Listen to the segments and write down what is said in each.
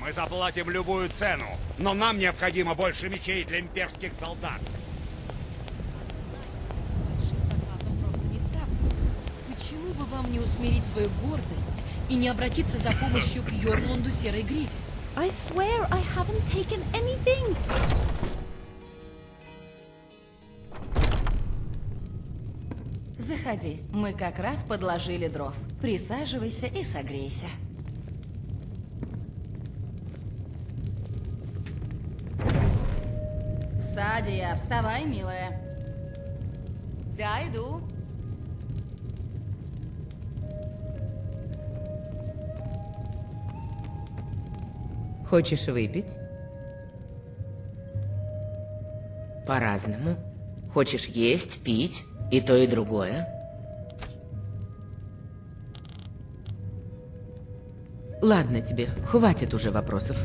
Мы заплатим любую цену, но нам необходимо больше мечей для имперских солдат. Почему бы вам не усмирить свою гордость и не обратиться за помощью к Йорлунду Серой Гриве? I swear I haven't taken anything. Заходи, мы как раз подложили дров. Присаживайся и согрейся. Садия, вставай, милая. Да, иду. Хочешь выпить? По-разному. Хочешь есть, пить, и то, и другое? Ладно тебе, хватит уже вопросов.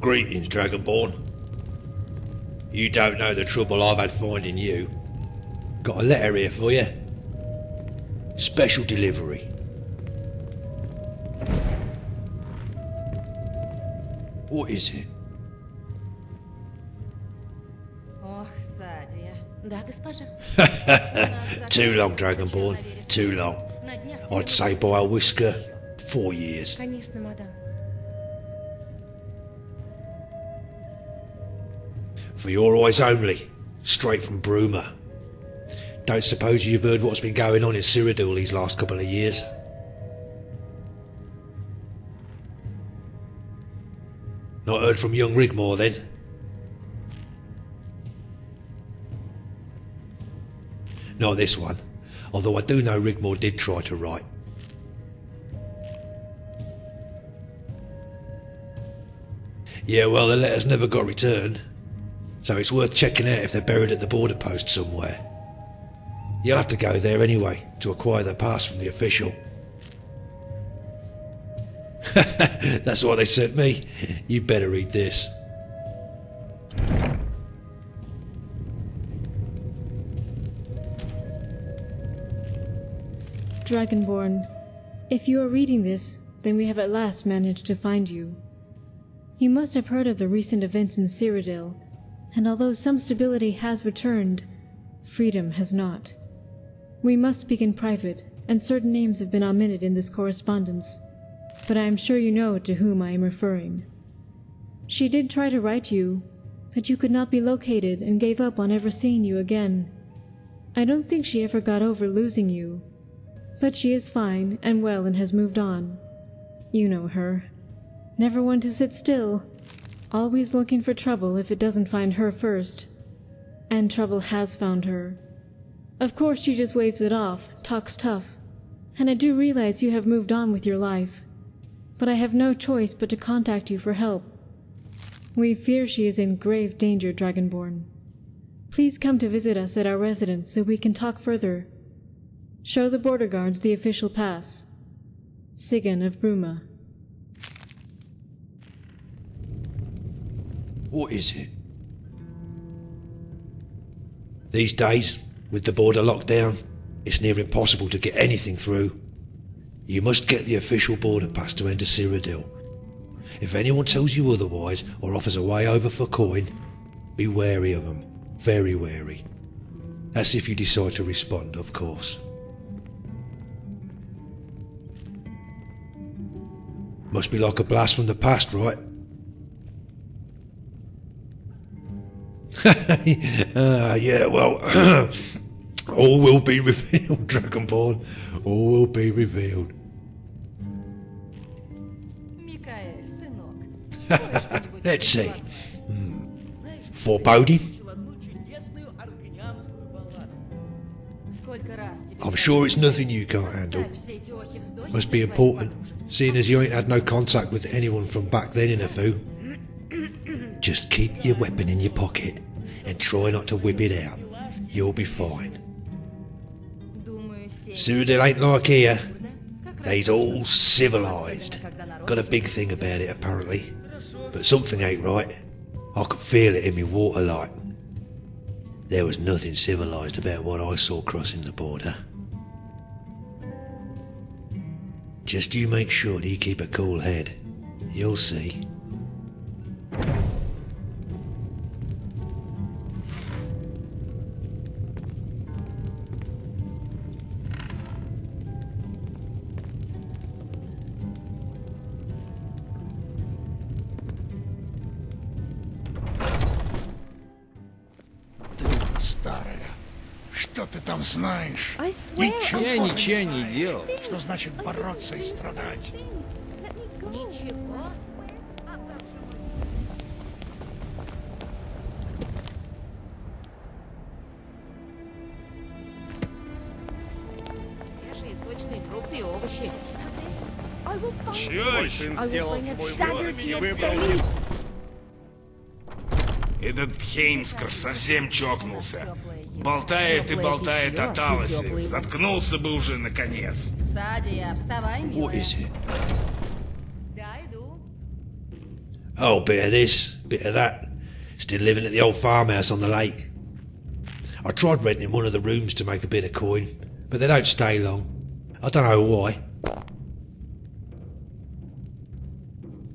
Greetings, Dragonborn. You don't know the trouble I've had finding you. Got a letter here for you. Special delivery. What is it? Ох, Садия. Да, госпожа. Too long, Dragonborn. Too long. I'd say by a whisker, 4 years. Конечно, мадам. For your eyes only, straight from Bruma. Don't suppose you've heard what's been going on in Sirodiila these last couple of years? Not heard from young Rigmor then? Not this one, although I do know Rigmor did try to write. Yeah, well, the letters never got returned, so it's worth checking out if they're buried at the border post somewhere. You'll have to go there anyway to acquire the pass from the official. That's what they sent me. You better read this. Dragonborn, if you are reading this, then we have at last managed to find you. You must have heard of the recent events in Sirodiila, and although some stability has returned, freedom has not. We must speak in private, and certain names have been omitted in this correspondence, but I am sure you know to whom I am referring. She did try to write you, but you could not be located and gave up on ever seeing you again. I don't think she ever got over losing you, but she is fine and well and has moved on. You know her. Never one to sit still, always looking for trouble if it doesn't find her first. And trouble has found her. Of course she just waves it off, talks tough, and I do realize you have moved on with your life, but I have no choice but to contact you for help. We fear she is in grave danger, Dragonborn. Please come to visit us at our residence so we can talk further. Show the border guards the official pass. Sigyn of Bruma. What is it? These days, with the border locked down, it's near impossible to get anything through. You must get the official border pass to enter Sirodiila. If anyone tells you otherwise or offers a way over for coin, be wary of them. Very wary. That's if you decide to respond, of course. Must be like a blast from the past, right? Yeah, well, all will be revealed, Dragonborn. All will be revealed. Let's see. Foreboding? I'm sure it's nothing you can't handle. Must be important, seeing as you ain't had no contact with anyone from back then in a foo. Just keep your weapon in your pocket and try not to whip it out. You'll be fine. Sirodiila ain't like here. They's all civilised. Got a big thing about it apparently. But something ain't right. I could feel it in me water like. There was nothing civilised about what I saw crossing the border. Just you make sure that you keep a cool head. You'll see. Старая, что ты там знаешь? I swear Ничего I ты Я haven't ничего taken не делал. anything. Что значит I бороться и didn't do страдать? anything. Let me go. Ничего. Свежие сочные фрукты и овощи. I will find Мой сын I will сделал bring a свой dagger выбор to и your выбрал face. Этот Хеймскар совсем чокнулся. Болтает и болтает о Талосе. Заткнулся бы уже, наконец. Садия, вставай, милая. What is it? Да, иду. Oh, bit of this, bit of that. Still living at the old farmhouse on the lake. I tried renting one of the rooms to make a bit of coin, but they don't stay long. I don't know why.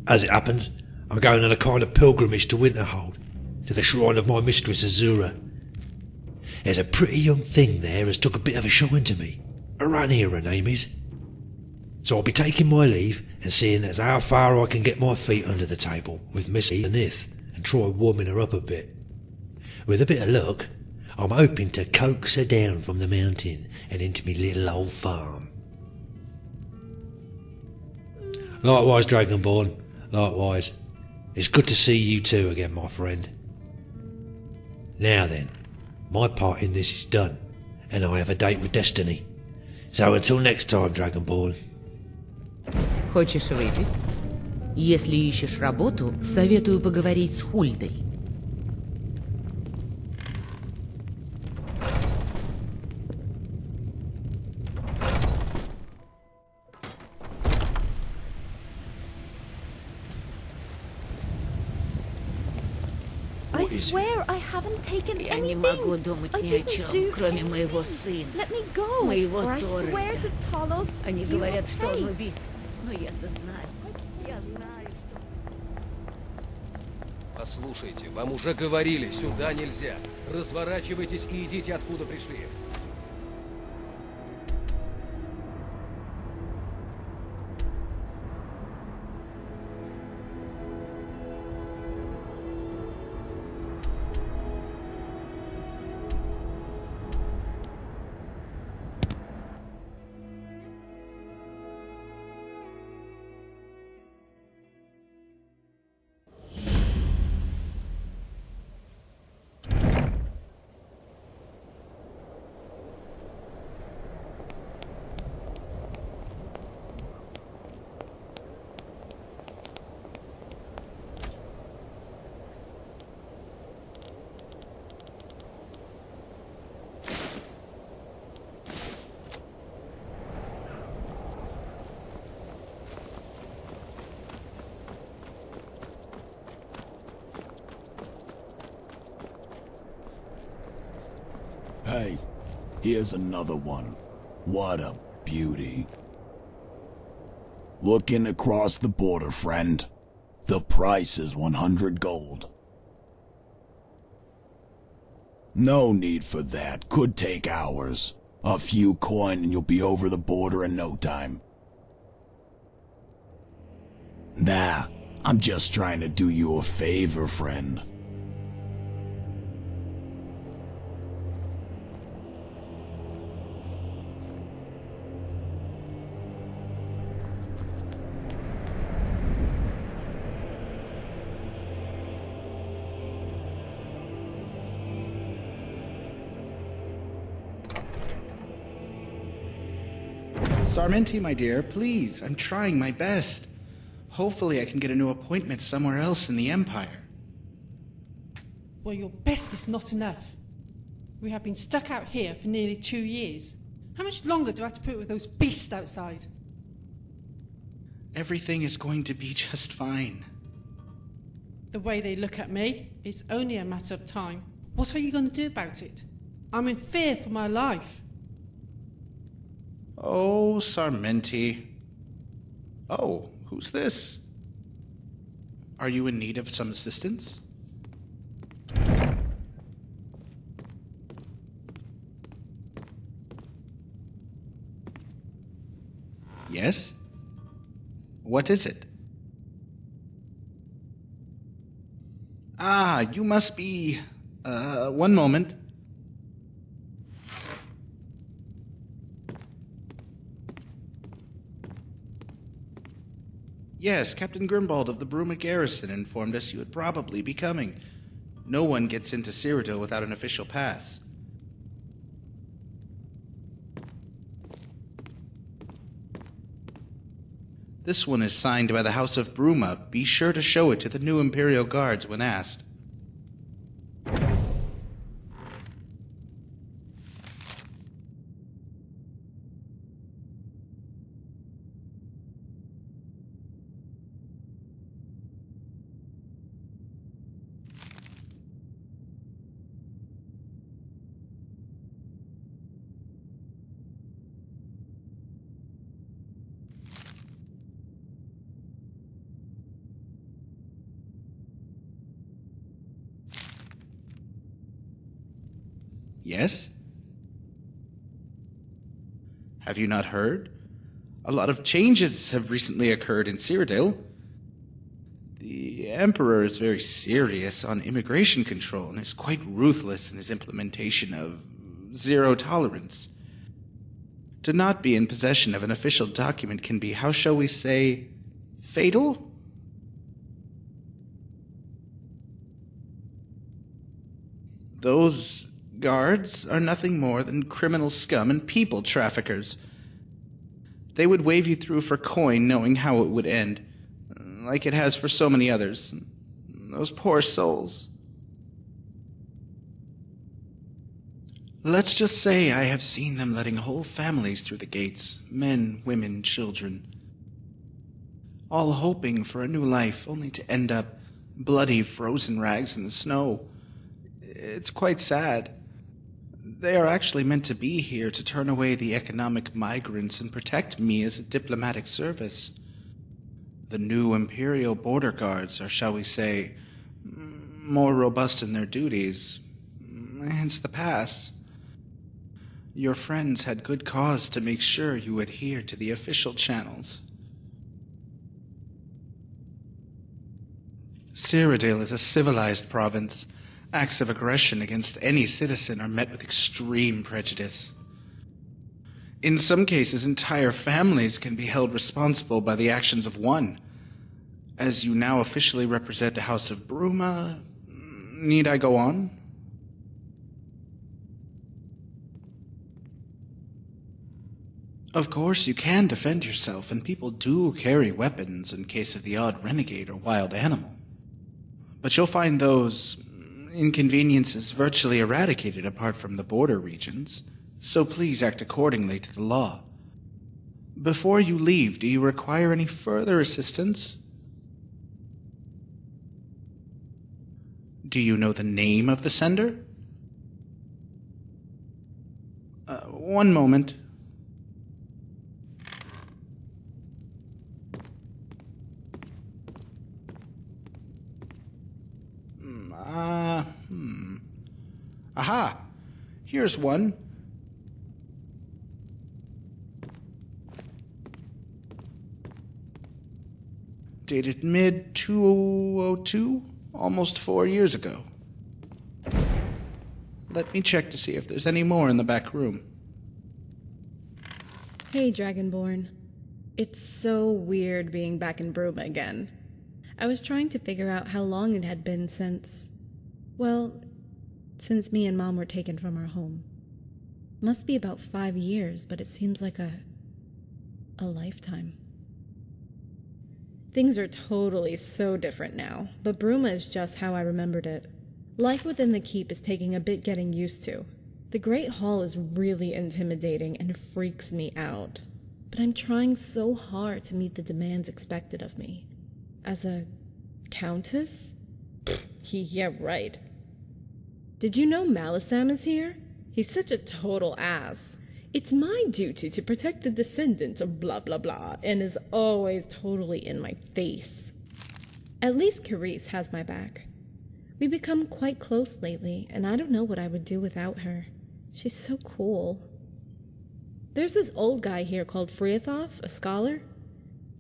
As it happens, I'm going on a kind of pilgrimage to Winterhold, to the shrine of my mistress Azura. There's a pretty young thing there has took a bit of a shine to me. Arania, her name is. So I'll be taking my leave and seeing as how far I can get my feet under the table with Missy and Ith and try warming her up a bit. With a bit of luck, I'm hoping to coax her down from the mountain and into me little old farm. Likewise, Dragonborn. Likewise. It's good to see you too again, my friend. Now then, my part in this is done, and I have a date with Destiny. So until next time, Dragonborn. Хочешь выпить? Если ищешь работу, советую поговорить с Хульдой. I swear I haven't taken Я не anything. могу думать I ни о didn't чем, do кроме моего anything. сына. Let me go. Моего or I Торрента. swear to Talos, Они you говорят, will что он pay. убит. Но я-то знаю. Я знаю, что... Послушайте, вам уже говорили, сюда нельзя. Разворачивайтесь и идите, откуда пришли. Hey, here's another one. What a beauty. Looking across the border, friend. The price is 100 gold. No need for that. Could take hours. A few coin and you'll be over the border in no time. Nah, I'm just trying to do you a favor, friend. Sarmenti, my dear, please, I'm trying my best. Hopefully I can get a new appointment somewhere else in the Empire. Well, your best is not enough. We have been stuck out here for nearly 2 years. How much longer do I have to put with those beasts outside? Everything is going to be just fine. The way they look at me, it's only a matter of time. What are you going to do about it? I'm in fear for my life. Oh, Sarmenti. Oh, who's this? Are you in need of some assistance? Yes? What is it? Ah, you must be... one moment. Yes, Captain Grimbald of the Bruma Garrison informed us you would probably be coming. No one gets into Cyrodiil without an official pass. This one is signed by the House of Bruma. Be sure to show it to the new Imperial Guards when asked. Yes? Have you not heard? A lot of changes have recently occurred in Cyrodiil. The Emperor is very serious on immigration control and is quite ruthless in his implementation of zero tolerance. To not be in possession of an official document can be, how shall we say, fatal? Those guards are nothing more than criminal scum and people traffickers. They would wave you through for coin knowing how it would end, like it has for so many others. Those poor souls. Let's just say I have seen them letting whole families through the gates, men, women, children, all hoping for a new life, only to end up bloody, frozen rags in the snow. It's quite sad. They are actually meant to be here to turn away the economic migrants and protect me as a diplomatic service. The new Imperial border guards are, shall we say, more robust in their duties, hence the pass. Your friends had good cause to make sure you adhere to the official channels. Cyrodiil is a civilized province. Acts of aggression against any citizen are met with extreme prejudice. In some cases, entire families can be held responsible by the actions of one. As you now officially represent the House of Bruma, need I go on? Of course, you can defend yourself, and people do carry weapons in case of the odd renegade or wild animal. But you'll find those inconveniences virtually eradicated apart from the border regions, so please act accordingly to the law. Before you leave, do you require any further assistance? Do you know the name of the sender? One moment. Aha! Here's one. Dated mid-2002, almost 4 years ago. Let me check to see if there's any more in the back room. Hey, Dragonborn. It's so weird being back in Bruma again. I was trying to figure out how long it had been since... well, since me and Mom were taken from our home. Must be about 5 years, but it seems like a lifetime. Things are totally so different now, but Bruma is just how I remembered it. Life within the keep is taking a bit getting used to. The Great Hall is really intimidating and freaks me out. But I'm trying so hard to meet the demands expected of me. As a countess? Yeah, right. Did you know Malisam is here? He's such a total ass. It's my duty to protect the descendant of blah blah blah, and is always totally in my face. At least Carice has my back. We've become quite close lately, and I don't know what I would do without her. She's so cool. There's this old guy here called Friathoff, a scholar.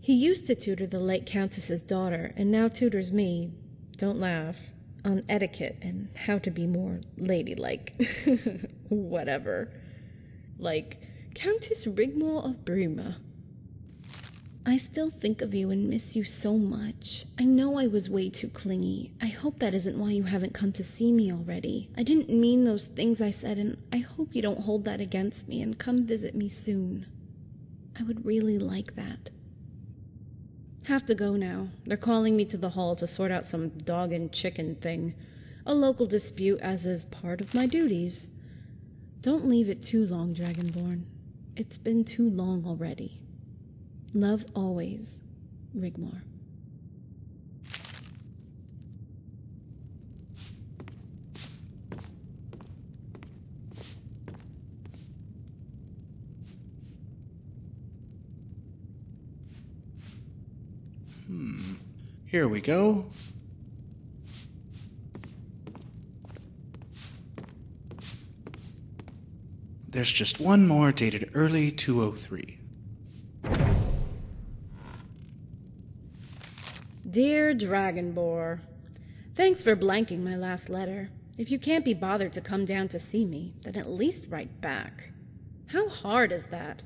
He used to tutor the late Countess's daughter, and now tutors me, don't laugh, on etiquette and how to be more ladylike. Whatever. Like Countess Rigmor of Bruma. I still think of you and miss you so much. I know I was way too clingy. I hope that isn't why you haven't come to see me already. I didn't mean those things I said, and I hope you don't hold that against me and come visit me soon. I would really like that. Have to go now. They're calling me to the hall to sort out some dog and chicken thing. A local dispute, as is part of my duties. Don't leave it too long, Dragonborn. It's been too long already. Love always, Rigmor. Here we go. There's just one more dated early 203. Dear Dragonborn, thanks for blanking my last letter. If you can't be bothered to come down to see me, then at least write back. How hard is that?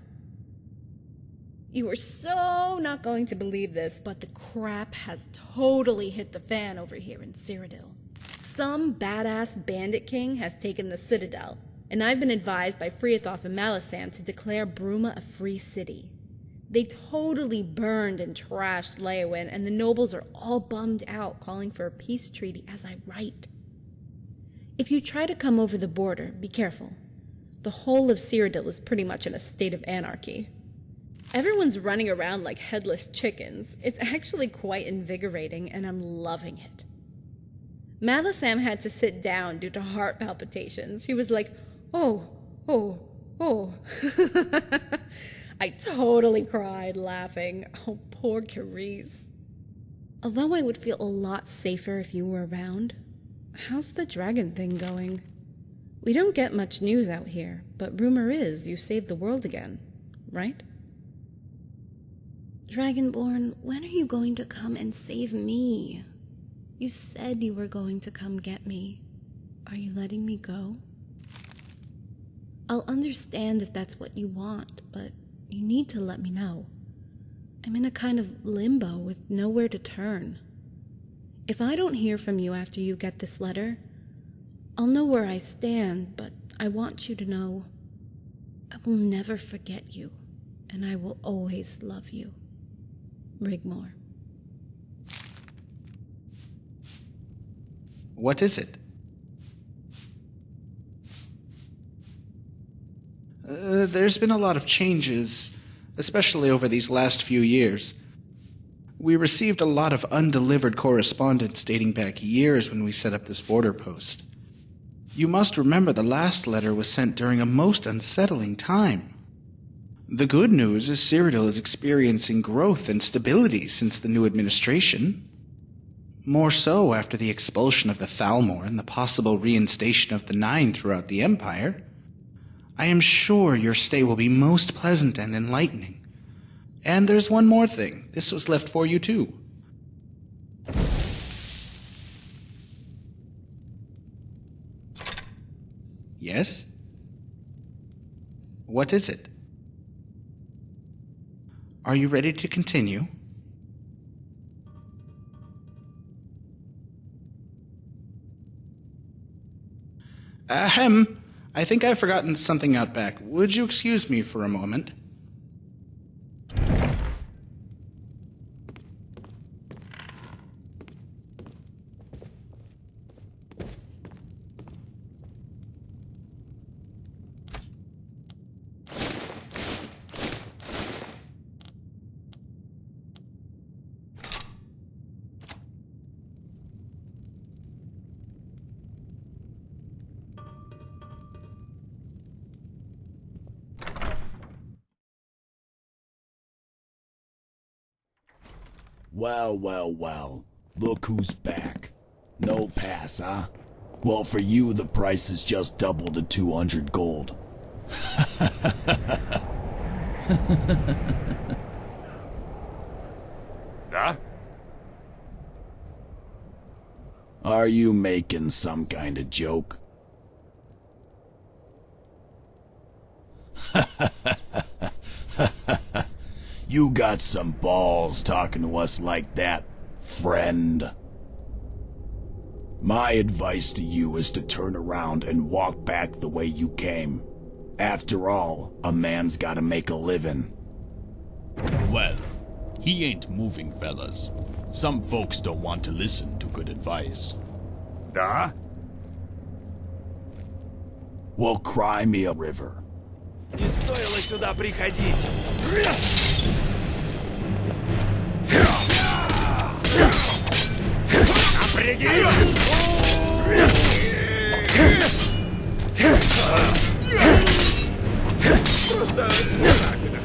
You are so not going to believe this, but the crap has totally hit the fan over here in Sirodiil. Some badass bandit king has taken the Citadel, and I've been advised by Friathoff and Malisam to declare Bruma a free city. They totally burned and trashed Leowyn, and the nobles are all bummed out, calling for a peace treaty as I write. If you try to come over the border, be careful. The whole of Sirodiil is pretty much in a state of anarchy. Everyone's running around like headless chickens. It's actually quite invigorating, and I'm loving it. Malisam had to sit down due to heart palpitations. He was like, oh. I totally cried, laughing. Oh, poor Carice. Although I would feel a lot safer if you were around, how's the dragon thing going? We don't get much news out here, but rumor is you saved the world again, right? Dragonborn, when are you going to come and save me? You said you were going to come get me. Are you letting me go? I'll understand if that's what you want, but you need to let me know. I'm in a kind of limbo with nowhere to turn. If I don't hear from you after you get this letter, I'll know where I stand, but I want you to know I will never forget you, and I will always love you. Rigmor. What is it? There's been a lot of changes, especially over these last few years. We received a lot of undelivered correspondence dating back years when we set up this border post. You must remember the last letter was sent during a most unsettling time. The good news is Sirodiil is experiencing growth and stability since the new administration. More so after the expulsion of the Thalmor and the possible reinstation of the Nine throughout the Empire. I am sure your stay will be most pleasant and enlightening. And there's one more thing. This was left for you too. Yes? What is it? Are you ready to continue? Ahem. I think I've forgotten something out back. Would you excuse me for a moment? Well, well, well. Look who's back. No pass, huh? Well, for you, the price is just double to 200 gold. Да? Are you making some kind of joke? You got some balls talking to us like that, friend. My advice to you is to turn around and walk back the way you came. After all, a man's gotta make a living. Well, he ain't moving, fellas. Some folks don't want to listen to good advice. Да? Well, cry me a river. Не стоило сюда приходить. Напрягись! Просто так это.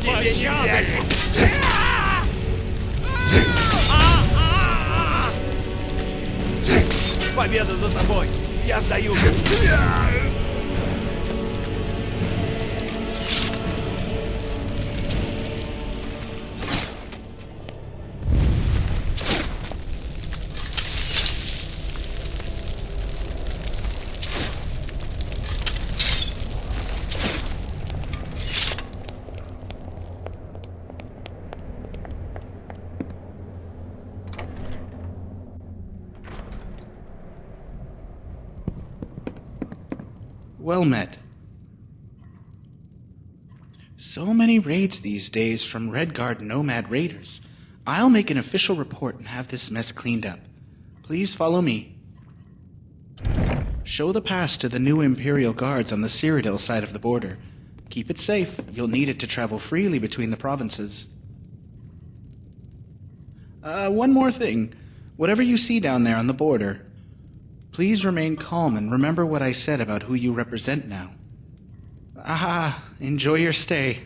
Тебе не взяли. Победа за тобой! Я сдаюсь! Well met. So many raids these days from Redguard nomad raiders. I'll make an official report and have this mess cleaned up. Please follow me. Show the pass to the new Imperial guards on the Sirodiila side of the border. Keep it safe. You'll need it to travel freely between the provinces. One more thing. Whatever you see down there on the border, please remain calm and remember what I said about who you represent now. Ah, enjoy your stay.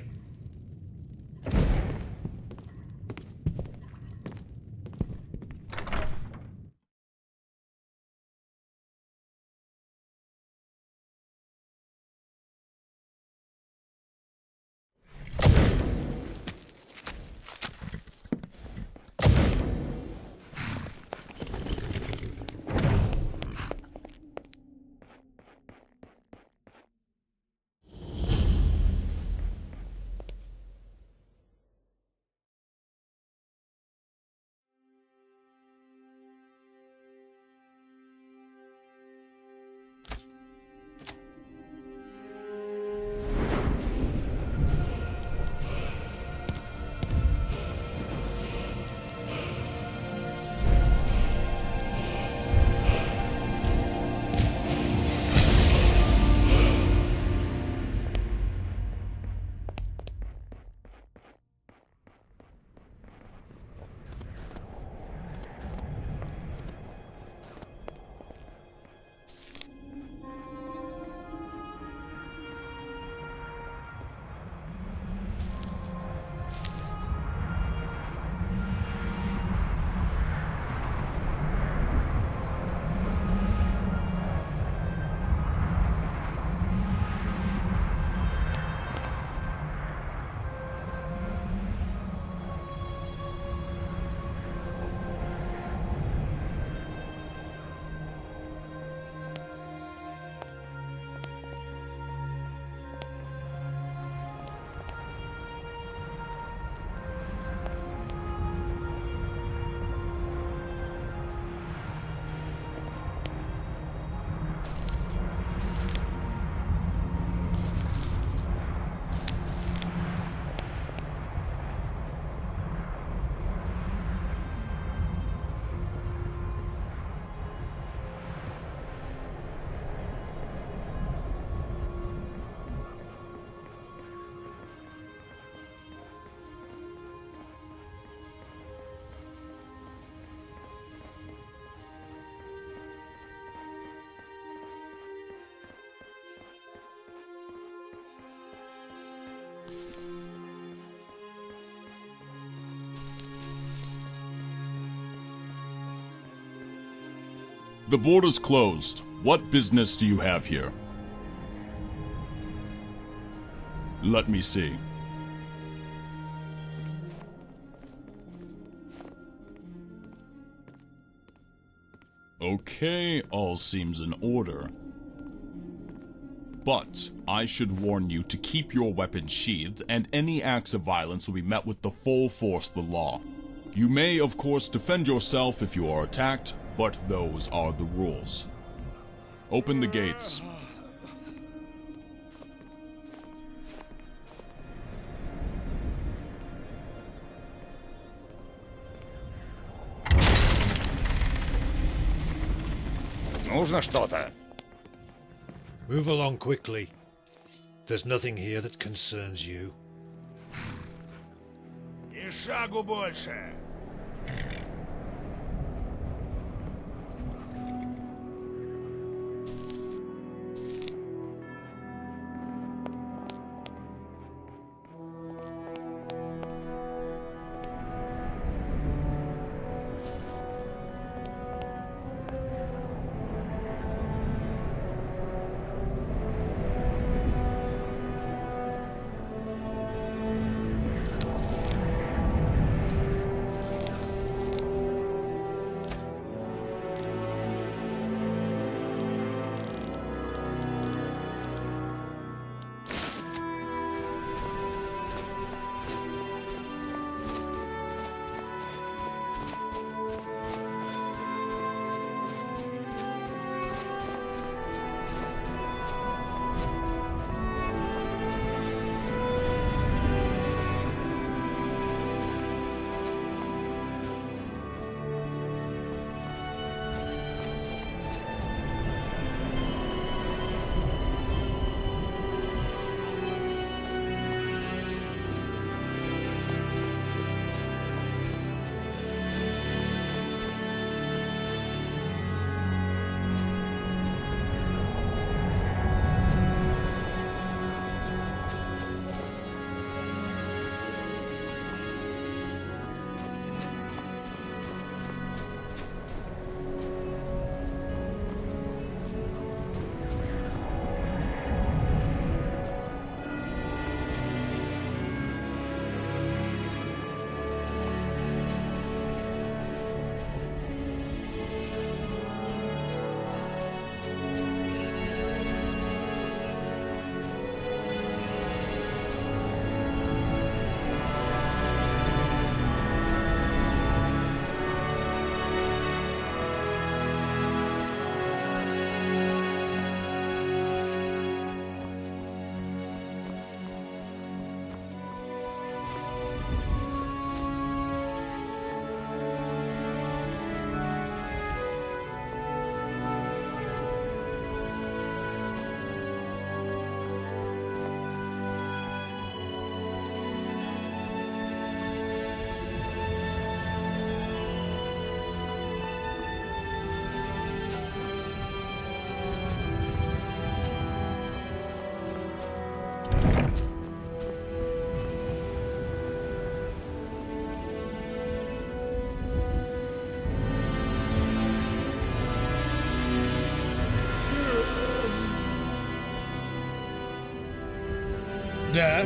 The border's closed. What business do you have here? Let me see. Okay, all seems in order. But I should warn you to keep your weapons sheathed, and any acts of violence will be met with the full force of the law. You may, of course, defend yourself if you are attacked, but those are the rules. Open the gates. Нужно что-то. Move along quickly. There's nothing here that concerns you. Ни шагу больше.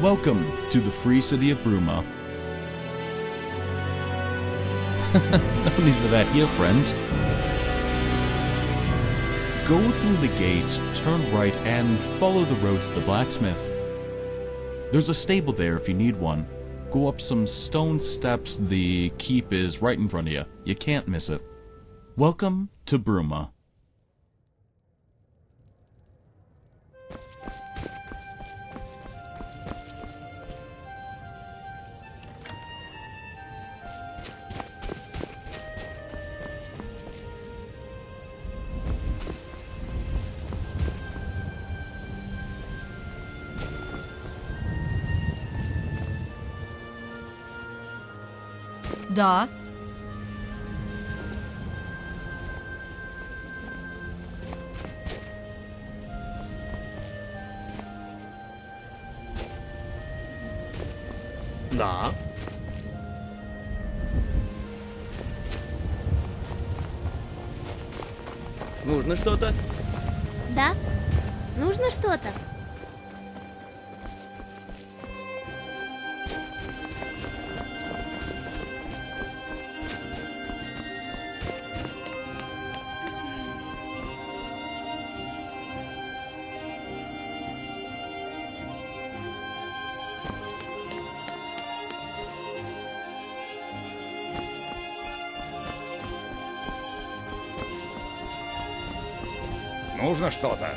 Welcome to the free city of Bruma. No need for that here, friend. Go through the gates, turn right, and follow the road to the blacksmith. There's a stable there if you need one. Go up some stone steps, the keep is right in front of you. You can't miss it. Welcome to Bruma. Да. Да. Нужно что-то? Да? Нужно что-то? Нужно что-то?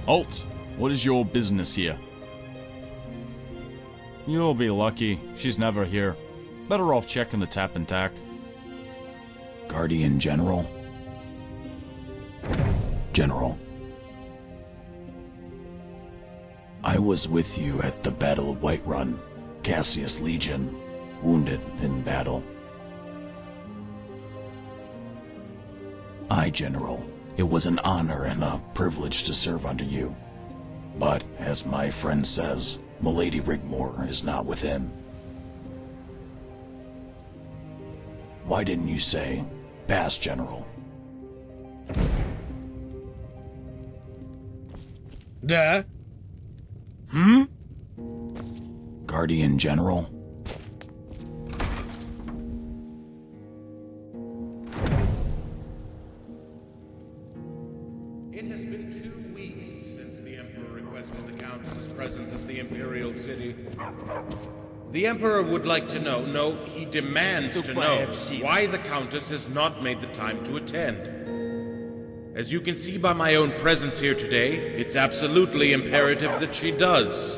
Alt, what is your business here? You'll be lucky. She's never here. Better off checking the tap and tack. Guardian General? General. I was with you at the Battle of Whiterun, Cassius Legion, wounded in battle. Aye, General. It was an honor and a privilege to serve under you. But, as my friend says, Milady Rigmor is not with him. Why didn't you say, pass, General? Да. Hmm? Guardian General? It has been 2 weeks since the Emperor requested the Countess's presence at the Imperial City. The Emperor would like to know, no, he demands to know, why the Countess has not made the time to attend. As you can see by my own presence here today, it's absolutely imperative that she does.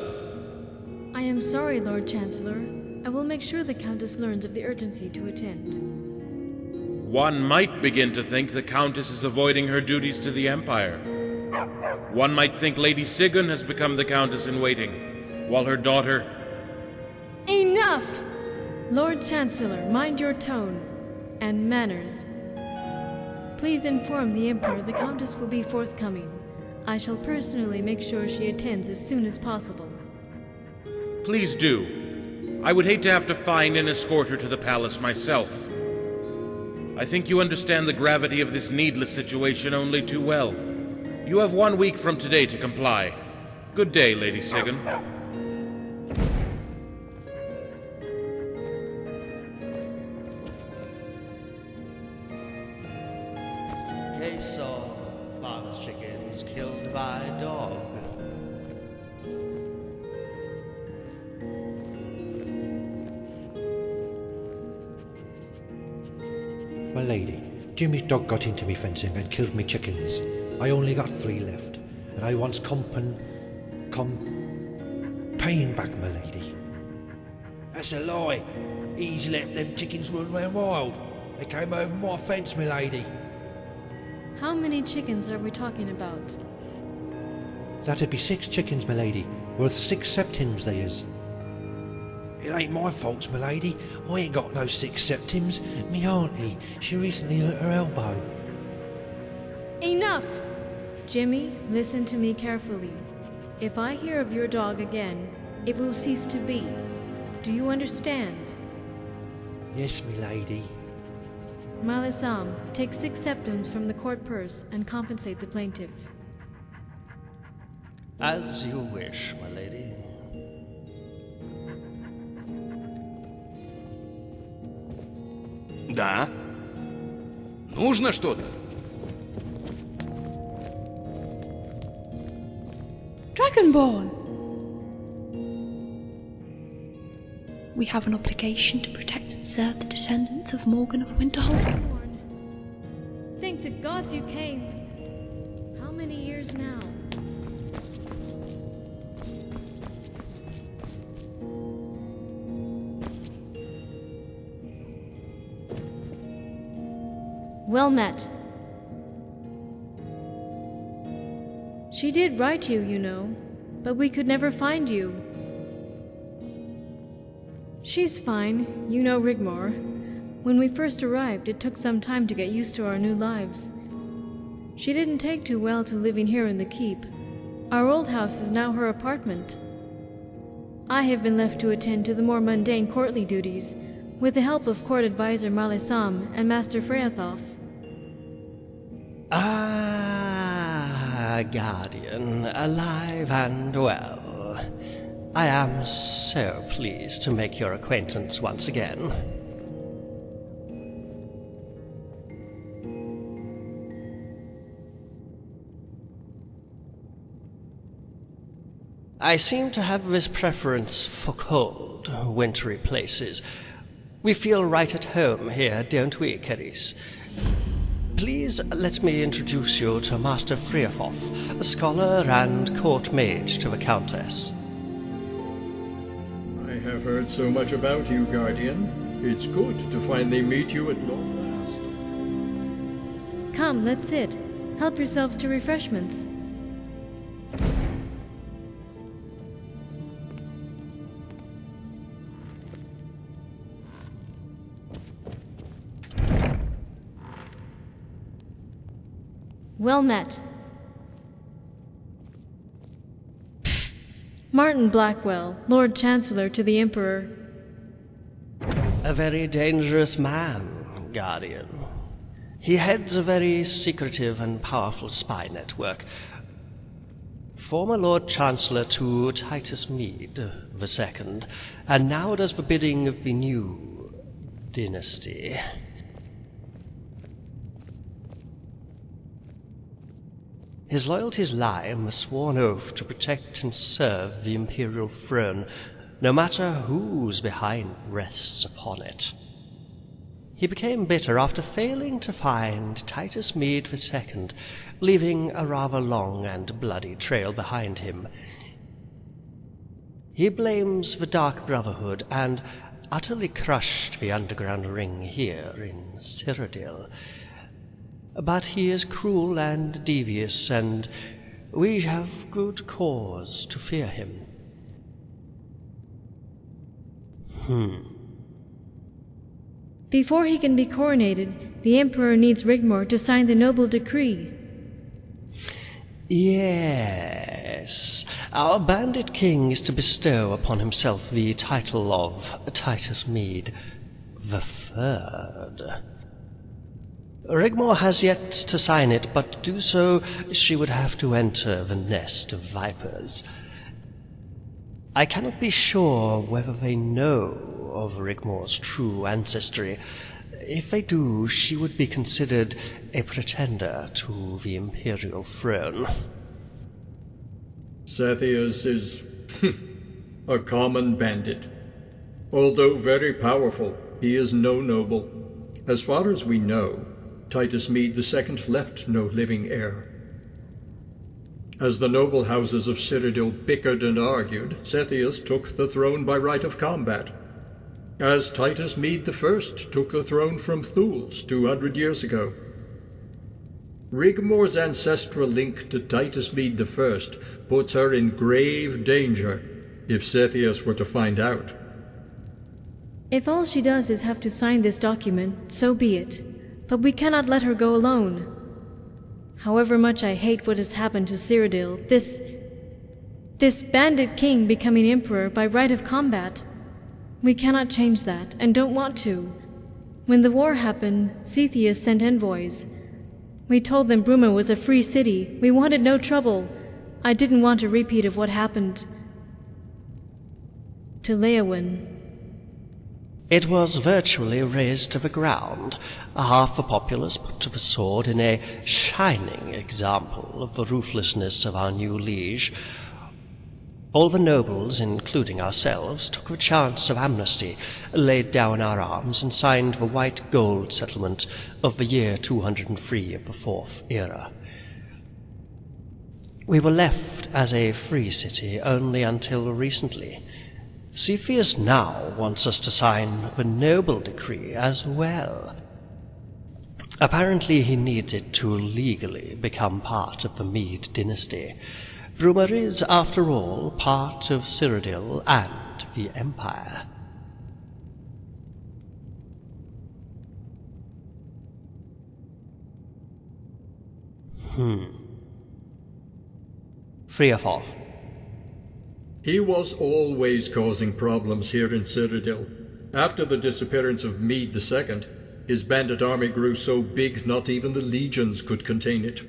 I am sorry, Lord Chancellor. I will make sure the Countess learns of the urgency to attend. One might begin to think the Countess is avoiding her duties to the Empire. One might think Lady Sigyn has become the Countess in waiting, while her daughter... Enough! Lord Chancellor, mind your tone and manners. Please inform the Emperor the Countess will be forthcoming. I shall personally make sure she attends as soon as possible. Please do. I would hate to have to find and escort her to the palace myself. I think you understand the gravity of this needless situation only too well. You have 1 week from today to comply. Good day, Lady Sigyn. Case of farmer's chickens killed by dog. My lady, Jimmy's dog got into me fencing and killed me chickens. I only got 3 left, and I wants paying back, my lady. That's a lie. He's let them chickens run round wild. They came over my fence, my lady. How many chickens are we talking about? That'd be 6 chickens, my lady, worth 6 septims they is. It ain't my faults, my lady. I ain't got no 6 septims. Me auntie, she recently hurt her elbow. Enough! Jimmy, listen to me carefully. If I hear of your dog again, it will cease to be. Do you understand? Yes, my lady. Malisam, take 6 septims from the court purse and compensate the plaintiff. As you wish, my lady. Да. Нужно что-то? Dragonborn! We have an obligation to protect and serve the descendants of Morgan of Winterhold. Thank the gods you came. How many years now? Well met. She did write you know, but we could never find you. She's fine, you know Rigmor. When we first arrived, it took some time to get used to our new lives. She didn't take too well to living here in the keep. Our old house is now her apartment. I have been left to attend to the more mundane courtly duties, with the help of court advisor Malisam and Master Freyathov. Ah, Guardian, alive and well. I am so pleased to make your acquaintance once again. I seem to have this preference for cold, wintry places. We feel right at home here, don't we, Keris? Please let me introduce you to Master Freyathov, a scholar and court mage to the Countess. I have heard so much about you, Guardian. It's good to finally meet you at long last. Come, let's sit. Help yourselves to refreshments. Well met. Martin Blackwell, Lord Chancellor to the Emperor. A very dangerous man, Guardian. He heads a very secretive and powerful spy network. Former Lord Chancellor to Titus Mead II, and now does the bidding of the new dynasty. His loyalties lie in the sworn oath to protect and serve the imperial throne, no matter whose behind rests upon it. He became bitter after failing to find Titus Mead II, leaving a rather long and bloody trail behind him. He blames the Dark Brotherhood and utterly crushed the underground ring here in Sirodil. But he is cruel and devious, and we have good cause to fear him. Before he can be coronated, the Emperor needs Rigmor to sign the noble decree. Yes, our bandit king is to bestow upon himself the title of Titus Mead III. Rigmor has yet to sign it, but to do so she would have to enter the nest of vipers. I cannot be sure whether they know of Rigmor's true ancestry. If they do, she would be considered a pretender to the imperial throne. Sathias is a common bandit. Although very powerful, he is no noble. As far as we know, Titus Mead II left no living heir. As the noble houses of Cyrodiil bickered and argued, Sathias took the throne by right of combat. As Titus Mead I took the throne from Thules 200 years ago. Rigmor's ancestral link to Titus Mead I puts her in grave danger if Sathias were to find out. If all she does is have to sign this document, so be it. But we cannot let her go alone. However much I hate what has happened to Sirodiil, this bandit king becoming emperor by right of combat, we cannot change that, and don't want to. When the war happened, Zethius sent envoys. We told them Bruma was a free city. We wanted no trouble. I didn't want a repeat of what happened to Leowyn. It was virtually razed to the ground, half the populace put to the sword in a shining example of the ruthlessness of our new liege. All the nobles, including ourselves, took the chance of amnesty, laid down our arms, and signed the white gold settlement of the year 203 of the Fourth Era. We were left as a free city only until recently. Cepheus now wants us to sign the noble decree as well. Apparently he needs it to legally become part of the Mead dynasty. Bruma is, after all, part of Sirodiil and the Empire. Free or fall? He was always causing problems here in Citadel. After the disappearance of Mede II, his bandit army grew so big not even the legions could contain it.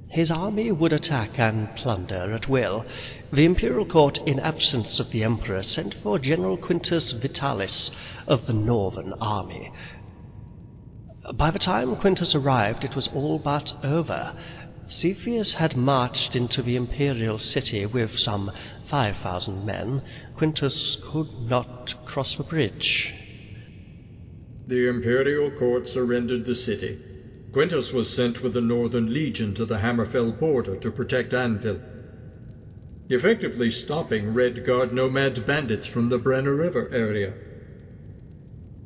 His army would attack and plunder at will. The Imperial Court, in absence of the Emperor, sent for General Quintus Vitalis of the Northern Army. By the time Quintus arrived, it was all but over. Cepheus had marched into the Imperial City with some 5,000 men. Quintus could not cross the bridge. The Imperial Court surrendered the city. Quintus was sent with the Northern Legion to the Hammerfell border to protect Anvil, effectively stopping Red Guard nomad bandits from the Brenner River area.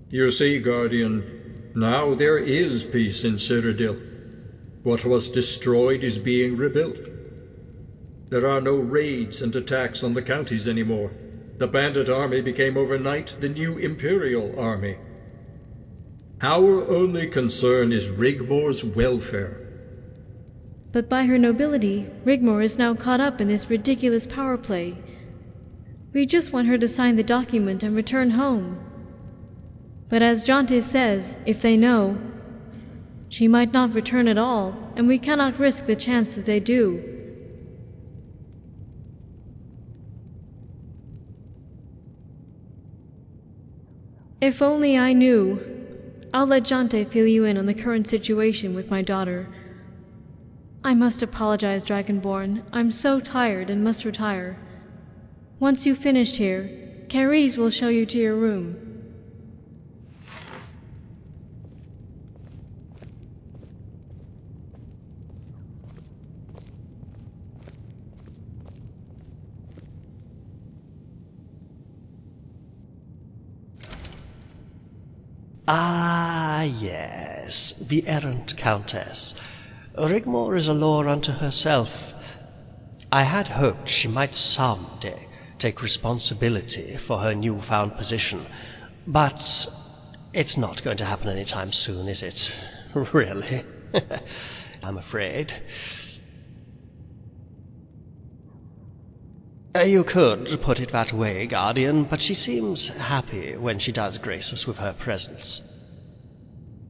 You see, Guardian, now there is peace in Cyrodiil. What was destroyed is being rebuilt. There are no raids and attacks on the counties anymore. The bandit army became overnight the new Imperial army. Our only concern is Rigmor's welfare. But by her nobility, Rigmor is now caught up in this ridiculous power play. We just want her to sign the document and return home. But as Jonte says, if they know, she might not return at all, and we cannot risk the chance that they do. If only I knew. I'll let Jonte fill you in on the current situation with my daughter. I must apologize, Dragonborn. I'm so tired and must retire. Once you've finished here, Carice will show you to your room. Ah, yes, the errant Countess. Rigmor is a law unto herself. I had hoped she might someday take responsibility for her newfound position, but it's not going to happen anytime soon, is it? Really? I'm afraid. You could put it that way, Guardian, but she seems happy when she does grace us with her presence.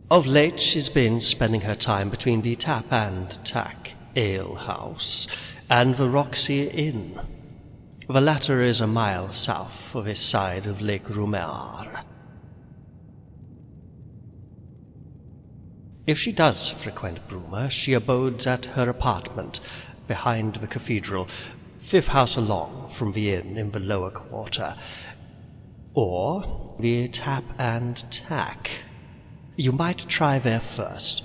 Of late, she's been spending her time between the Tap and Tack Ale House and the Roxy Inn. The latter is a mile south of this side of Lake Rumer. If she does frequent Brumer, she abodes at her apartment behind the cathedral, 5th house along from the inn in the lower quarter, or the Tap and Tack. You might try there first.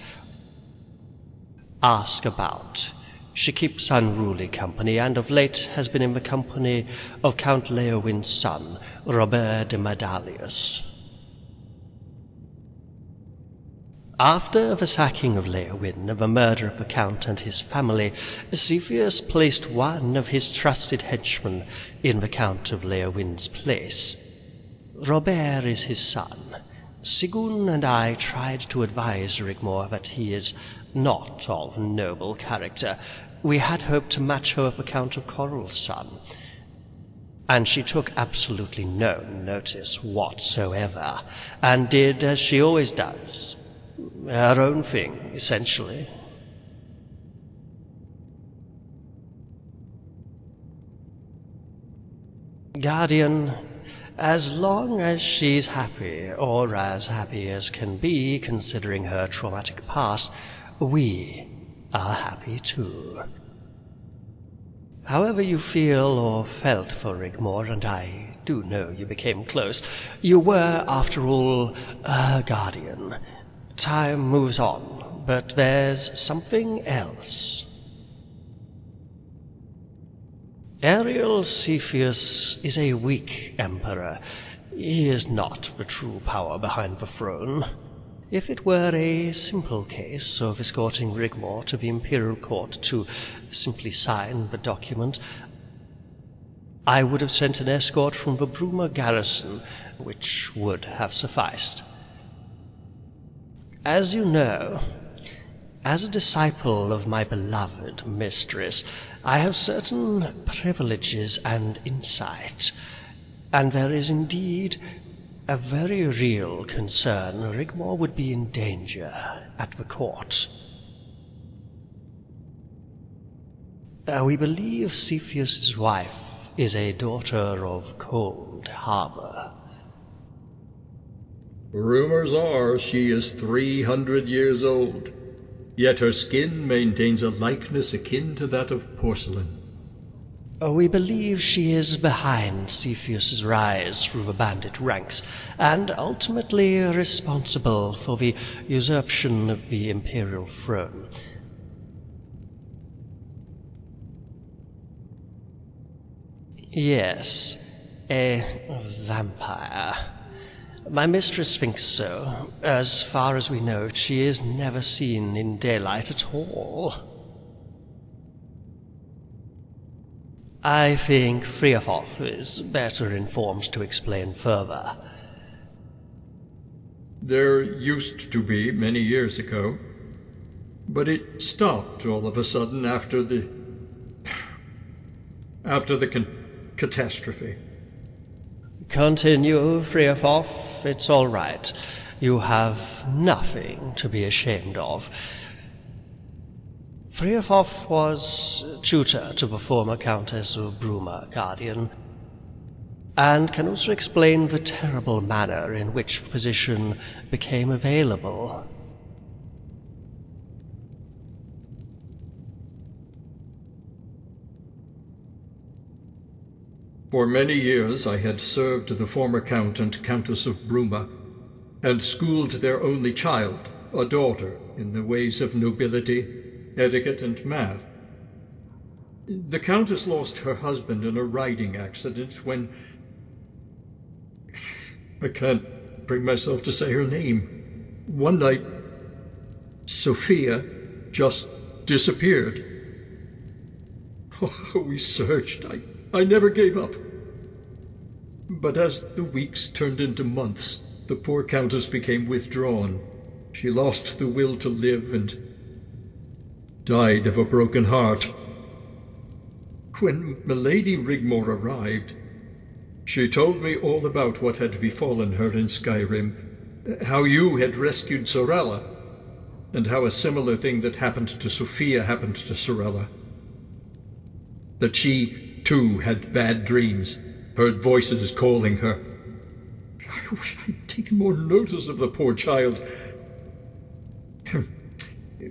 Ask about. She keeps unruly company, and of late has been in the company of Count Leowin's son, Robert de Madalius. After the sacking of Leowin and the murder of the Count and his family, Cepheus placed one of his trusted henchmen in the Count of Leowin's place. Robert is his son. Sigun and I tried to advise Rigmor that he is not of noble character. We had hoped to match her with the Count of Coral's son, and she took absolutely no notice whatsoever, and did as she always does. Her own thing, essentially. Guardian, as long as she's happy, or as happy as can be considering her traumatic past, we are happy too. However you feel or felt for Rigmor, and I do know you became close, you were, after all, a guardian. Time moves on, but there's something else. Ariel Cepheus is a weak emperor. He is not the true power behind the throne. If it were a simple case of escorting Rigmor to the Imperial Court to simply sign the document, I would have sent an escort from the Brumer garrison, which would have sufficed. As you know, As a disciple of my beloved mistress, I have certain privileges and insight, and there is indeed a very real concern Rigmor would be in danger at the court. We believe Cepheus's wife is a daughter of Cold Harbor. Rumors are she is 300 years old, yet her skin maintains a likeness akin to that of porcelain. We believe she is behind Cepheus's rise through the bandit ranks, and ultimately responsible for the usurpation of the imperial throne. Yes, a vampire. My mistress thinks so. As far as we know, she is never seen in daylight at all. I think Friafoff is better informed to explain further. There used to be many years ago, but it stopped all of a sudden after the catastrophe. Continue, Friafoff. It's all right. You have nothing to be ashamed of. Friafoff was tutor to the former Countess of Bruma, Guardian, and can also explain the terrible manner in which the position became available. For many years I had served the former Count and Countess of Bruma, and schooled their only child, a daughter, in the ways of nobility, etiquette, and math. The Countess lost her husband in a riding accident when... I can't bring myself to say her name. One night, Sophia just disappeared. Oh, we searched. I never gave up. But as the weeks turned into months, the poor Countess became withdrawn. She lost the will to live and died of a broken heart. When Milady Rigmor arrived, she told me all about what had befallen her in Skyrim, how you had rescued Sorella, and how a similar thing that happened to Sophia happened to Sorella. That she, too, had bad dreams, heard voices calling her. I wish I'd taken more notice of the poor child.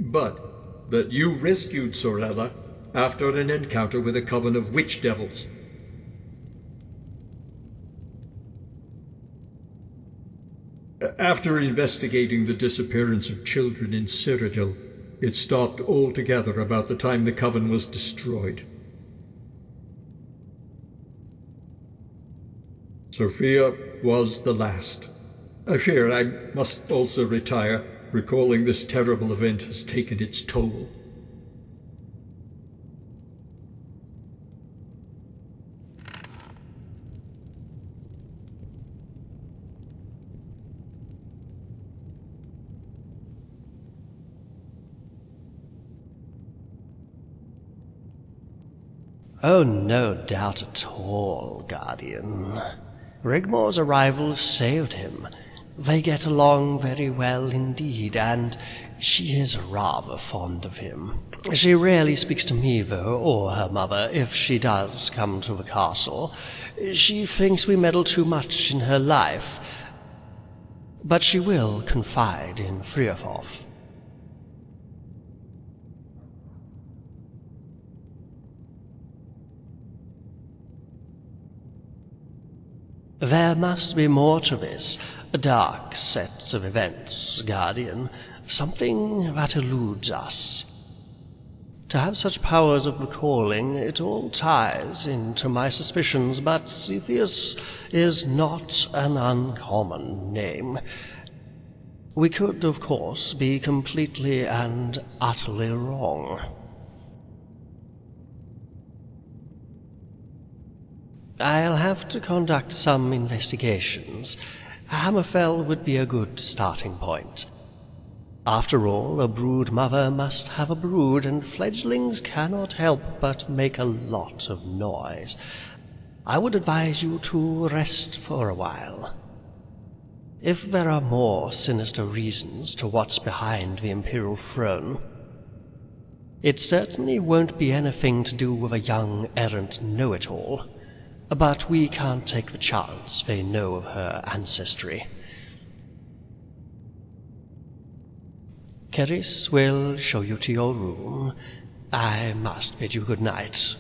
But that you rescued Sorella after an encounter with a coven of witch devils. After investigating the disappearance of children in Cyrodiil, it stopped altogether about the time the coven was destroyed. Sophia was the last. I fear I must also retire. Recalling this terrible event has taken its toll. Oh, no doubt at all, Guardian. Rigmor's arrival saved him. They get along very well indeed, and she is rather fond of him. She rarely speaks to me, though, or her mother, if she does come to the castle. She thinks we meddle too much in her life. But she will confide in Friafoff. There must be more to this. Dark sets of events, Guardian. Something that eludes us. To have such powers of recalling, it all ties into my suspicions, but Cepheus is not an uncommon name. We could, of course, be completely and utterly wrong. I'll have to conduct some investigations. Hammerfell would be a good starting point. After all, a brood mother must have a brood, and fledglings cannot help but make a lot of noise. I would advise you to rest for a while. If there are more sinister reasons to what's behind the Imperial throne, it certainly won't be anything to do with a young errant know-it-all, but we can't take the chance they know of her ancestry. Keris will show you to your room. I must bid you good night.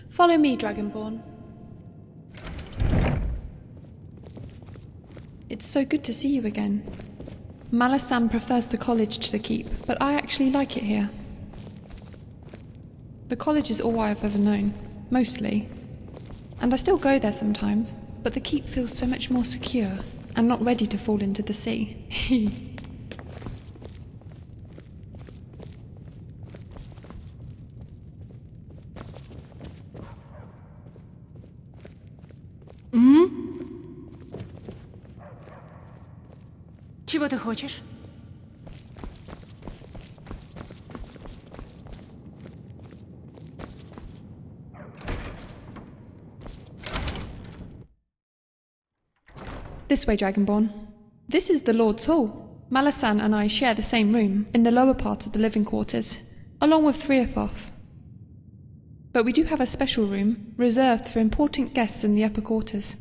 Follow me, Dragonborn. It's so good to see you again. Malasam prefers the college to the keep, but I actually like it here. The college is all I've ever known, mostly. And I still go there sometimes, but the keep feels so much more secure and not ready to fall into the sea. Чего ты хочешь? This way, Dragonborn. This is the Lord's Hall. Malasan and I share the same room, in the lower part of the living quarters, along with Threafoth. But we do have a special room, reserved for important guests in the upper quarters.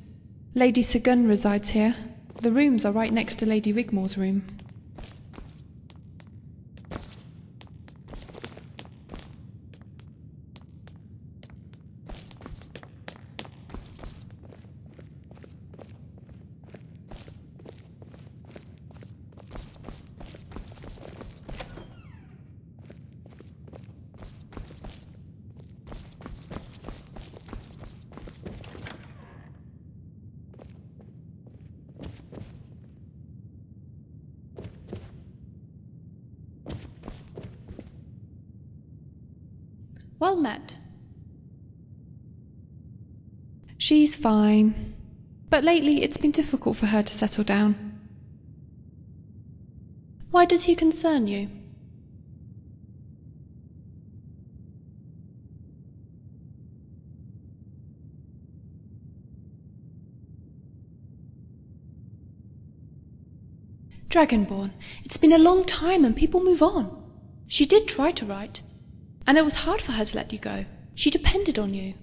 Lady Sigun resides here. The rooms are right next to Lady Rigmor's room. Well met. She's fine, but lately it's been difficult for her to settle down. Why does he concern you? Dragonborn, it's been a long time and people move on. She did try to write. And it was hard for her to let you go. She depended on you.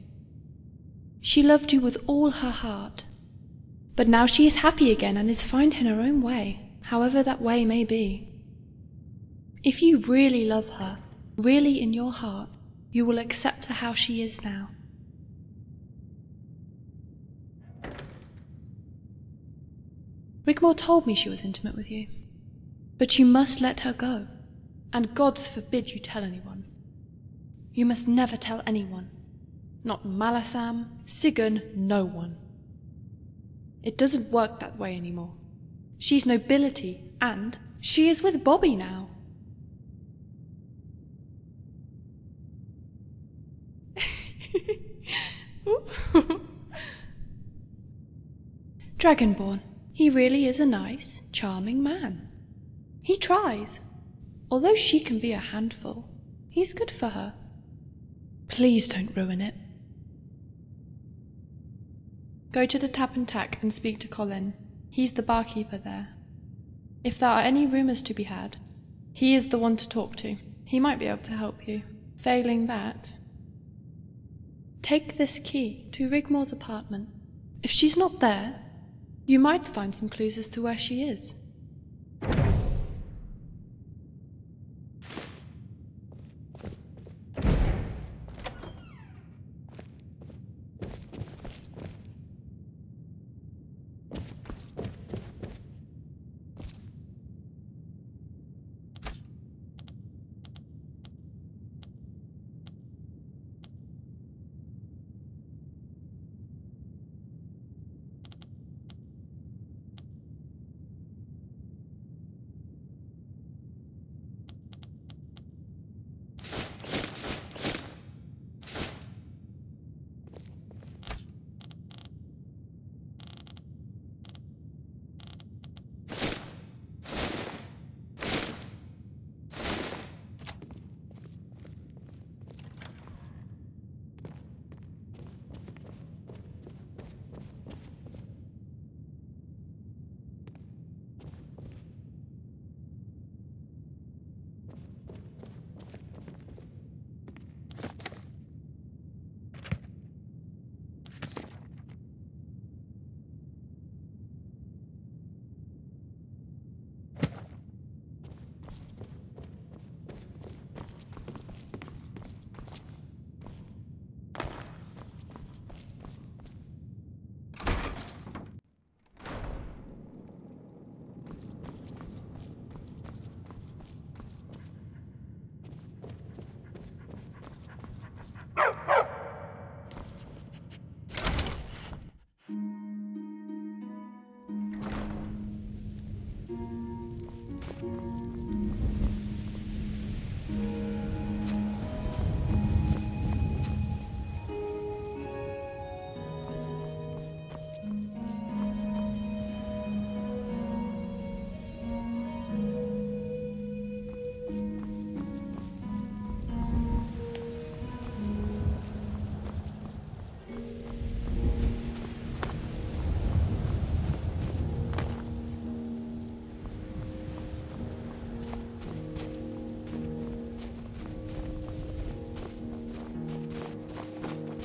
She loved you with all her heart. But now she is happy again and is finding her own way, however that way may be. If you really love her, really in your heart, you will accept her how she is now. Rigmor told me she was intimate with you. But you must let her go. And gods forbid you tell anyone. You must never tell anyone. Not Malasam, Sigun, no one. It doesn't work that way anymore. She's nobility, and she is with Bobby now. Dragonborn, he really is a nice, charming man. He tries. Although she can be a handful, he's good for her. Please don't ruin it. Go to the Tap and Tack and speak to Colin. He's the barkeeper there. If there are any rumours to be had, he is the one to talk to. He might be able to help you. Failing that, take this key to Rigmor's apartment. If she's not there, you might find some clues as to where she is.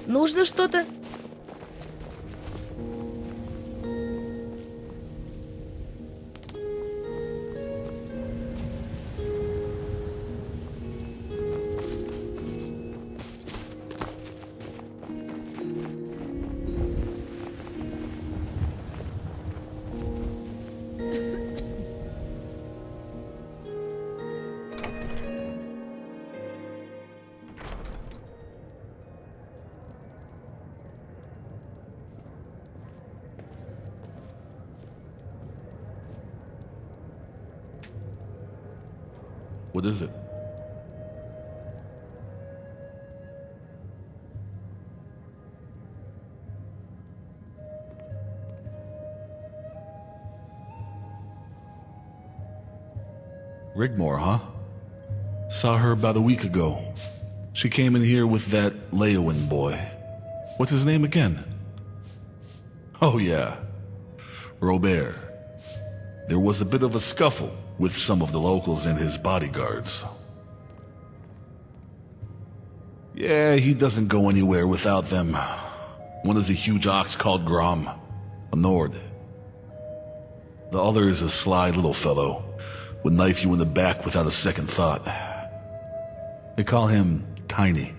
Нужно что-то? What is it? Rigmor, huh? Saw her about a week ago. She came in here with that Leowin boy. What's his name again? Oh yeah, Robert. There was a bit of a scuffle with some of the locals and his bodyguards. Yeah, he doesn't go anywhere without them. One is a huge ox called Grom, a Nord. The other is a sly little fellow, would knife you in the back without a second thought. They call him Tiny.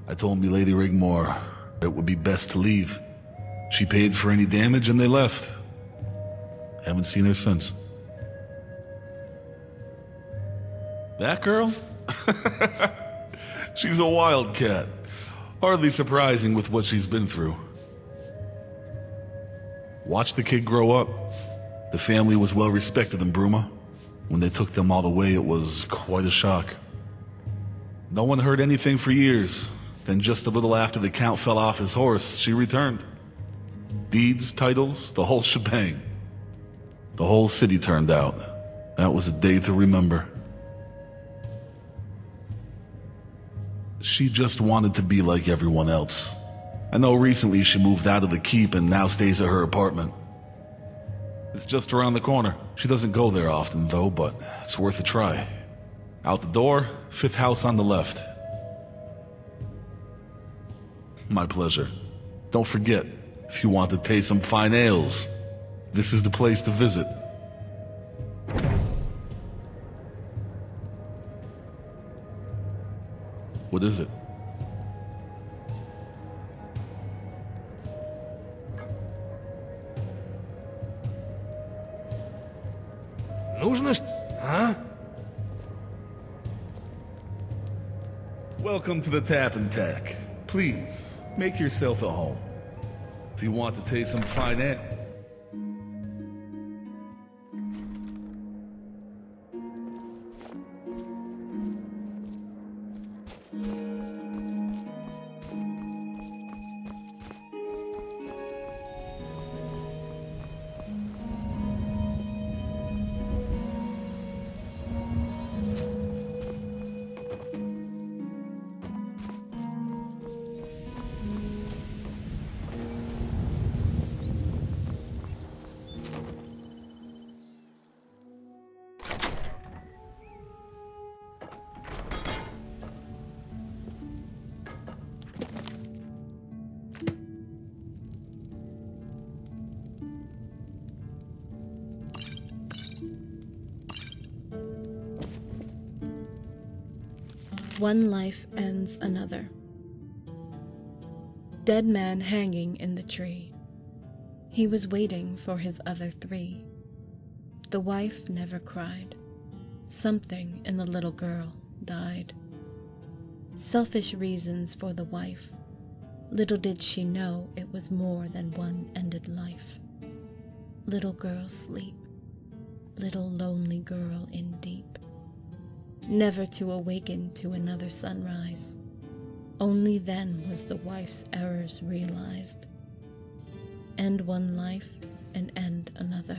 I told Milady Rigmor it would be best to leave. She paid for any damage and they left. Haven't seen her since. That girl? She's a wildcat. Hardly surprising with what she's been through. Watch the kid grow up. The family was well respected in Bruma. When they took them all away, it was quite a shock. No one heard anything for years. Then just a little after the Count fell off his horse, she returned. Deeds, titles, the whole shebang. The whole city turned out. That was a day to remember. She just wanted to be like everyone else. I know recently she moved out of the keep and now stays at her apartment. It's just around the corner. She doesn't go there often though, but it's worth a try. Out the door, 5th house on the left. My pleasure. Don't forget, if you want to taste some fine ales, this is the place to visit. What is it? Нужно а? Welcome to the Tap and Tack. Please, make yourself at home. If you want to taste some fine ale. One life ends another. Dead man hanging in the tree. He was waiting for his other 3. The wife never cried. Something in the little girl died. Selfish reasons for the wife. Little did she know it was more than one ended life. Little girl sleep. Little lonely girl in deep. Never to awaken to another sunrise. Only then was the wife's errors realized. End one life and end another.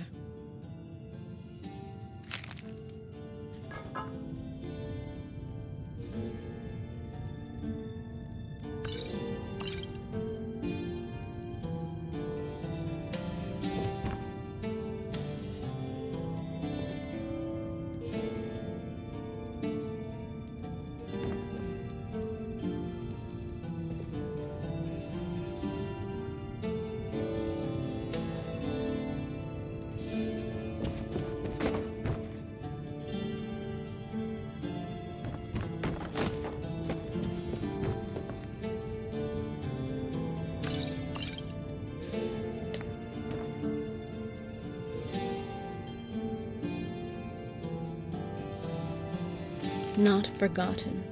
not forgotten.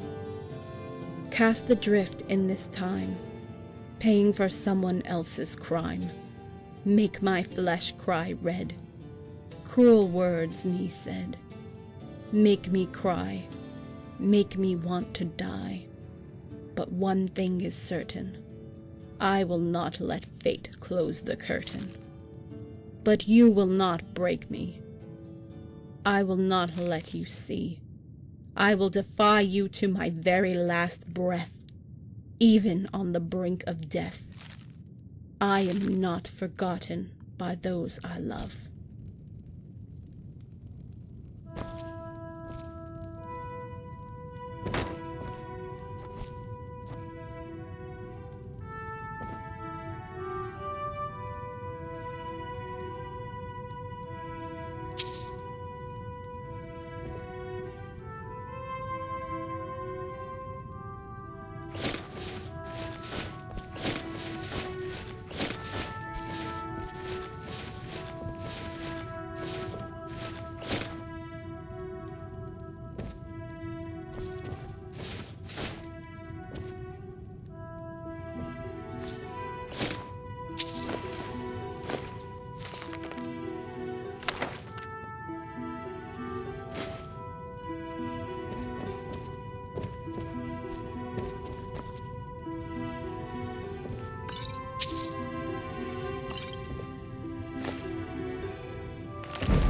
Cast adrift in this time, paying for someone else's crime. Make my flesh cry red. Cruel words me said. Make me cry, make me want to die. But one thing is certain, I will not let fate close the curtain. But you will not break me. I will not let you see. I will defy you to my very last breath, even on the brink of death. I am not forgotten by those I love.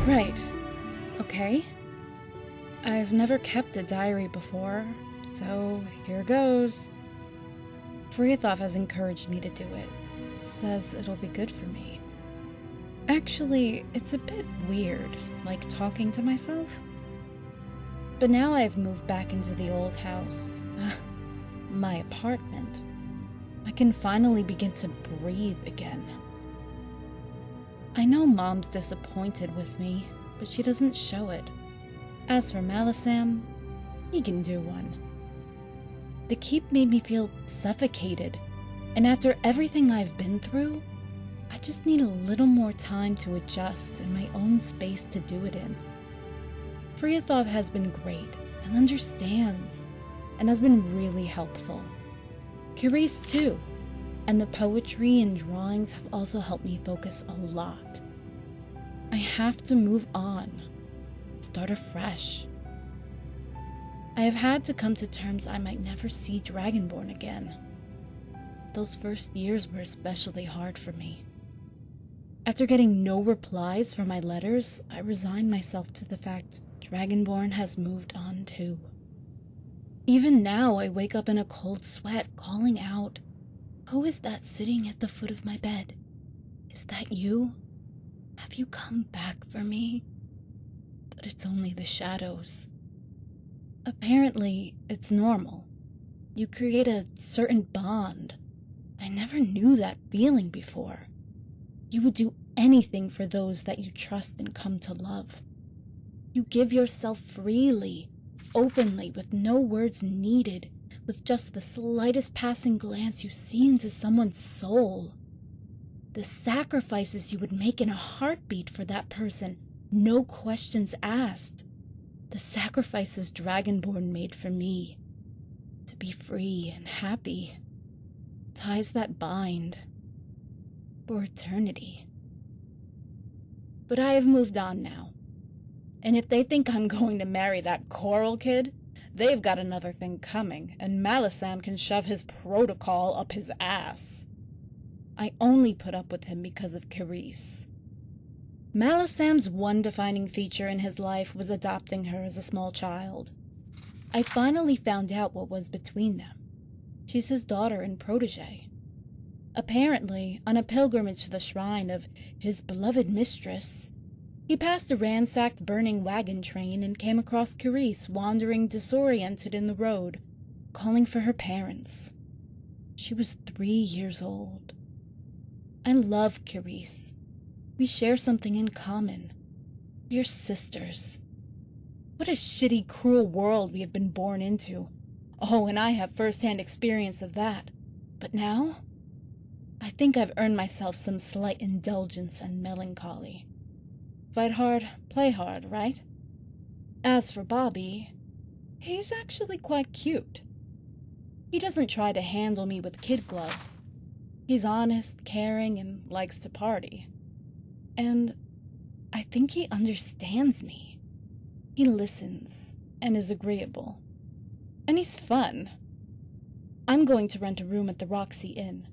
Right. Okay. I've never kept a diary before, so here goes. Frithov has encouraged me to do it. Says it'll be good for me. Actually, it's a bit weird, like talking to myself. But now I've moved back into the old house, my apartment. I can finally begin to breathe again. I know Mom's disappointed with me, but she doesn't show it. As for Malisam, he can do one. The keep made me feel suffocated, and after everything I've been through, I just need a little more time to adjust and my own space to do it in. Frithov has been great and understands, and has been really helpful. Carice too. And the poetry and drawings have also helped me focus a lot. I have to move on, start afresh. I have had to come to terms I might never see Dragonborn again. Those first years were especially hard for me. After getting no replies from my letters, I resigned myself to the fact Dragonborn has moved on too. Even now, I wake up in a cold sweat, calling out, "Who is that sitting at the foot of my bed? Is that you? Have you come back for me?" But it's only the shadows. Apparently, it's normal. You create a certain bond. I never knew that feeling before. You would do anything for those that you trust and come to love. You give yourself freely, openly, with no words needed. With just the slightest passing glance, you see into someone's soul. The sacrifices you would make in a heartbeat for that person, no questions asked. The sacrifices Dragonborn made for me. To be free and happy. Ties that bind. For eternity. But I have moved on now. And if they think I'm going to marry that Coral kid, they've got another thing coming, and Malisam can shove his protocol up his ass. I only put up with him because of Carice. Malisam's one defining feature in his life was adopting her as a small child. I finally found out what was between them. She's his daughter and protege. Apparently, on a pilgrimage to the shrine of his beloved mistress, he passed a ransacked burning wagon train and came across Carice wandering disoriented in the road, calling for her parents. She was 3 years old. I love Carice. We share something in common. We're sisters. What a shitty, cruel world we have been born into. Oh, and I have first-hand experience of that. But now, I think I've earned myself some slight indulgence and melancholy. Fight hard, play hard, right? As for Bobby, He's actually quite cute. He doesn't try to handle me with kid gloves. He's honest, caring, and likes to party. And I think he understands me. He listens and is agreeable. And he's fun. I'm going to rent a room at the Roxy Inn.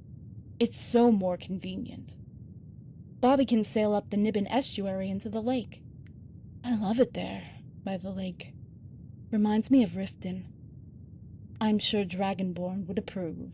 It's so more convenient. Bobby can sail up the Nibbin estuary into the lake. I love it there, by the lake. Reminds me of Riften. I'm sure Dragonborn would approve.